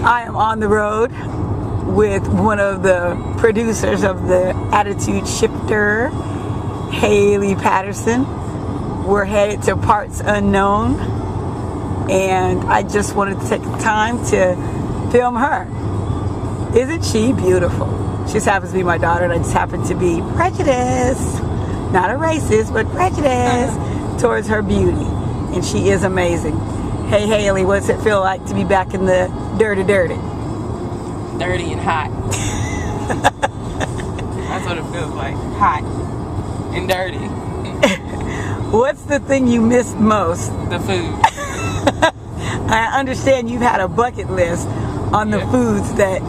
I am on the road with one of the producers of the Attitude Shifter, Haley Patterson. We're headed to parts unknown, and I just wanted to take the time to film her. Isn't she beautiful? She just happens to be my daughter, and I just happen to be prejudiced, not a racist, but prejudiced towards her beauty, and she is amazing. Hey Haley, what's it feel like to be back in the dirty? Dirty and hot. That's what it feels like. Hot and dirty. What's the thing you missed most? The food. I understand you've had a bucket list on the foods that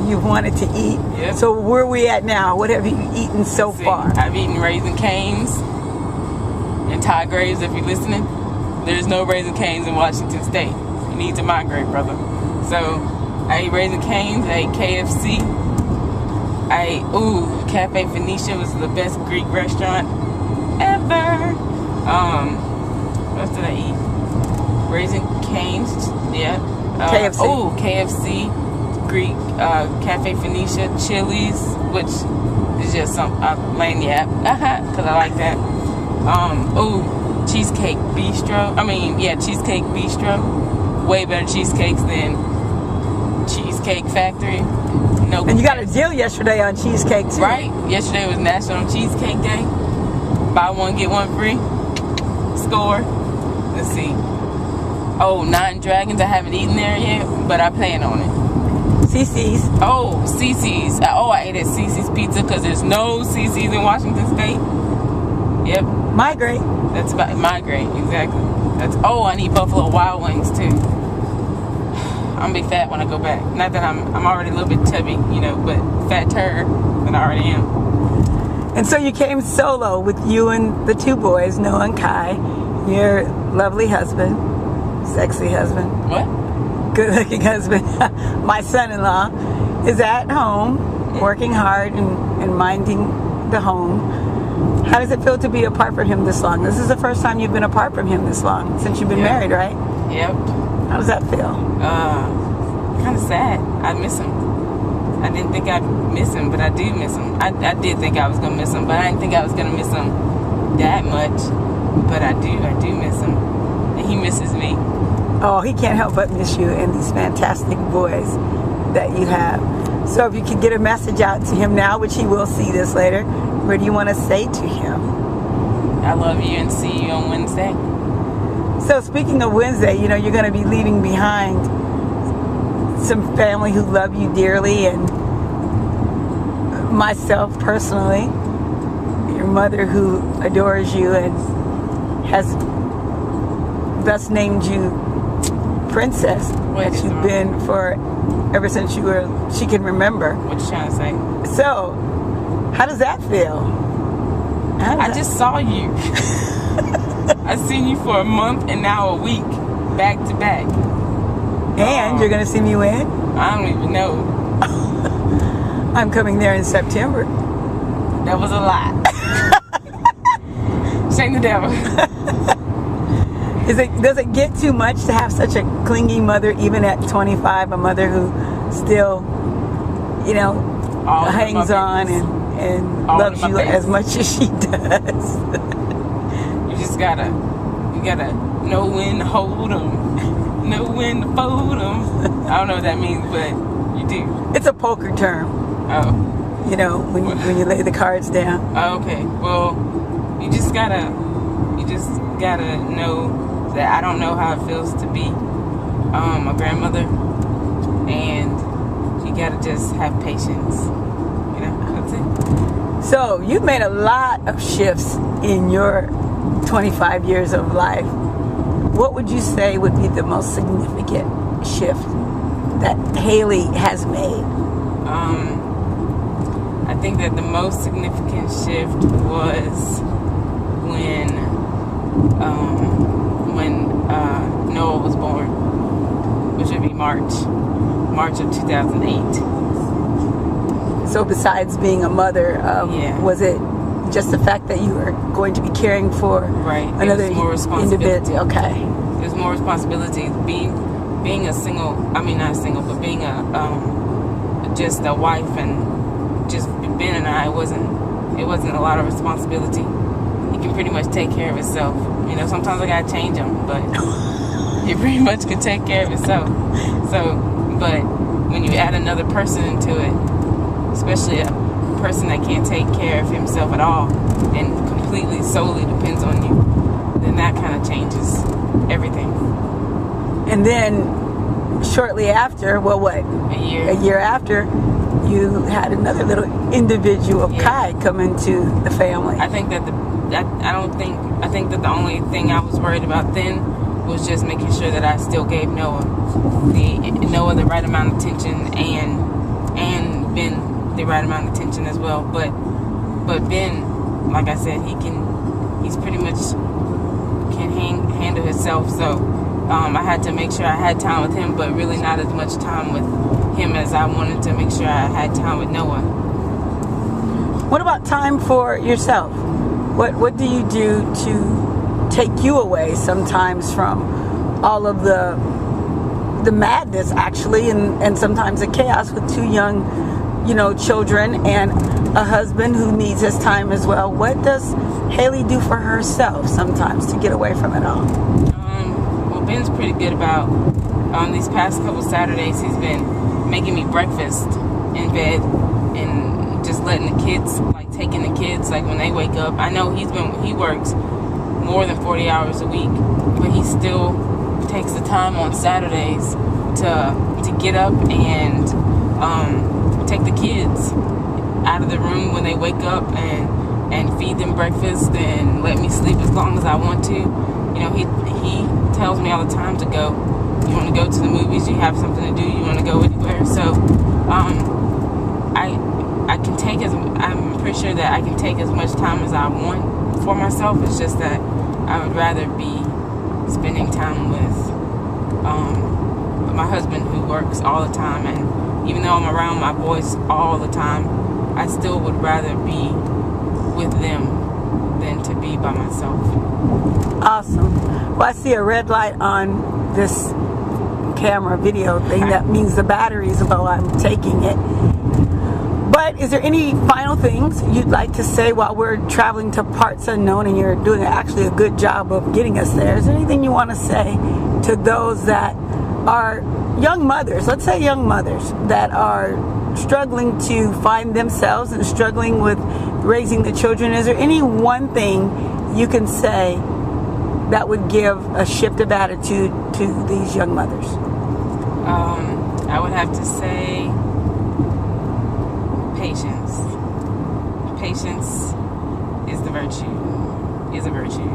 you've wanted to eat. Yep. So where are we at now? What have you eaten so far? I've eaten Raising Cane's and Thai Graves, if you're listening. There's no Raising Cane's in Washington State. You need to migrate, brother. So I ate Raising Cane's, I ate KFC. I ate, Cafe Phoenicia was the best Greek restaurant ever. What else did I eat? Raising Cane's, yeah. KFC. KFC, Greek, Cafe Phoenicia, Chili's, which is just some lagniappe, because I like that. Cheesecake Bistro. Cheesecake Bistro. Way better cheesecakes than Cheesecake Factory. No. And you got a deal yesterday on cheesecake too. Right. Yesterday was National Cheesecake Day. Buy one, get one free. Score. Let's see. Nine Dragons. I haven't eaten there yet, but I plan on it. CC's. CC's. I ate at CC's Pizza because there's no CC's in Washington State. Yep. Migrate. That's about migrate, exactly. I need Buffalo Wild Wings too. I'm gonna be fat when I go back. Not that I'm already a little bit chubby, but fatter than I already am. And so you came solo with you and the two boys, Noah and Kai, your lovely husband, sexy husband. What? Good looking husband. My son-in-law is at home working hard and minding the home. How does it feel to be apart from him this long? This is the first time you've been apart from him this long since you've been married, right? Yep. How does that feel? Kind of sad. I miss him. I didn't think I'd miss him, but I do miss him. I did think I was going to miss him, but I didn't think I was going to miss him that much. But I do miss him. And he misses me. Oh, he can't help but miss you and these fantastic boys that you have. So if you could get a message out to him now, which he will see this later, what do you want to say to him? I love you and see you on Wednesday. So speaking of Wednesday, you're going to be leaving behind some family who love you dearly, and myself personally, your mother who adores you and has thus named you Princess, that you've been for ever since she can remember. What you trying to say? So, how does that feel? I just saw you. I seen you for a month and now a week, back to back. And you're going to see me when? I don't even know. I'm coming there in September. That was a lie. Shame the devil. Does it get too much to have such a clingy mother, even at 25, a mother who still, hangs on and loves you as much as she does? You just gotta know when to hold them, know when to fold them. I don't know what that means, but you do. It's a poker term. Oh. When you lay the cards down. Oh, okay. Well, you just gotta know that I don't know how it feels to be a grandmother, and you gotta just have patience. That's it. So you've made a lot of shifts in your 25 years of life. What would you say would be the most significant shift that Haley has made? I think that the most significant shift was when Noah was born, which would be March of 2008. So besides being a mother, was it just the fact that you were going to be caring for another individual? Okay. There's more responsibility. being a single, I mean not single, but being just a wife, and just Ben and I, it wasn't a lot of responsibility. He can pretty much take care of himself. You know, sometimes I gotta change him, but he pretty much can take care of himself. So, but when you add another person into it, especially a person that can't take care of himself at all and completely solely depends on you, then that kind of changes everything. And then shortly after, well, what? A year after, you had another little individual, Kai, come into the family. I think that I think that the only thing I was worried about then was just making sure that I still gave Noah the right amount of attention, and Ben the right amount of attention as well. But Ben, like I said, he's pretty much can handle himself. So I had to make sure I had time with him, but really not as much time with him as I wanted to make sure I had time with Noah. What about time for yourself? What do you do to take you away sometimes from all of the madness, actually, and sometimes the chaos with two young, children and a husband who needs his time as well? What does Haley do for herself sometimes to get away from it all? Well, Ben's pretty good about, these past couple Saturdays, he's been making me breakfast in bed and just letting the kids, taking the kids, when they wake up. I know he works more than 40 hours a week, but he still takes the time on Saturdays to get up and take the kids out of the room when they wake up and feed them breakfast and let me sleep as long as I want to. He tells me all the time to go. You want to go to the movies? You have something to do? You want to go anywhere? So I can take I'm pretty sure that I can take as much time as I want for myself. It's just that I would rather be spending time with my husband, who works all the time, and even though I'm around my boys all the time, I still would rather be with them than to be by myself. Awesome. Well, I see a red light on this camera video thing. That means the battery's low. I'm taking it. But is there any final things you'd like to say while we're traveling to parts unknown, and you're doing actually a good job of getting us there? Is there anything you want to say to those that are young mothers, let's say young mothers, that are struggling to find themselves and struggling with raising the children? Is there any one thing you can say that would give a shift of attitude to these young mothers? I would have to say patience. Patience is a virtue.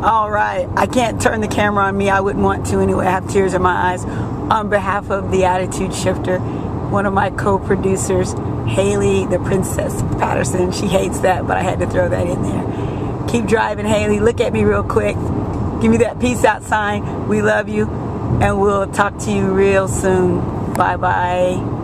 All right. I can't turn the camera on me. I wouldn't want to anyway. I have tears in my eyes. On behalf of the Attitude Shifter, one of my co-producers, Haley, the Princess Patterson. She hates that, but I had to throw that in there. Keep driving, Haley. Look at me real quick. Give me that peace out sign. We love you, and we'll talk to you real soon. Bye-bye.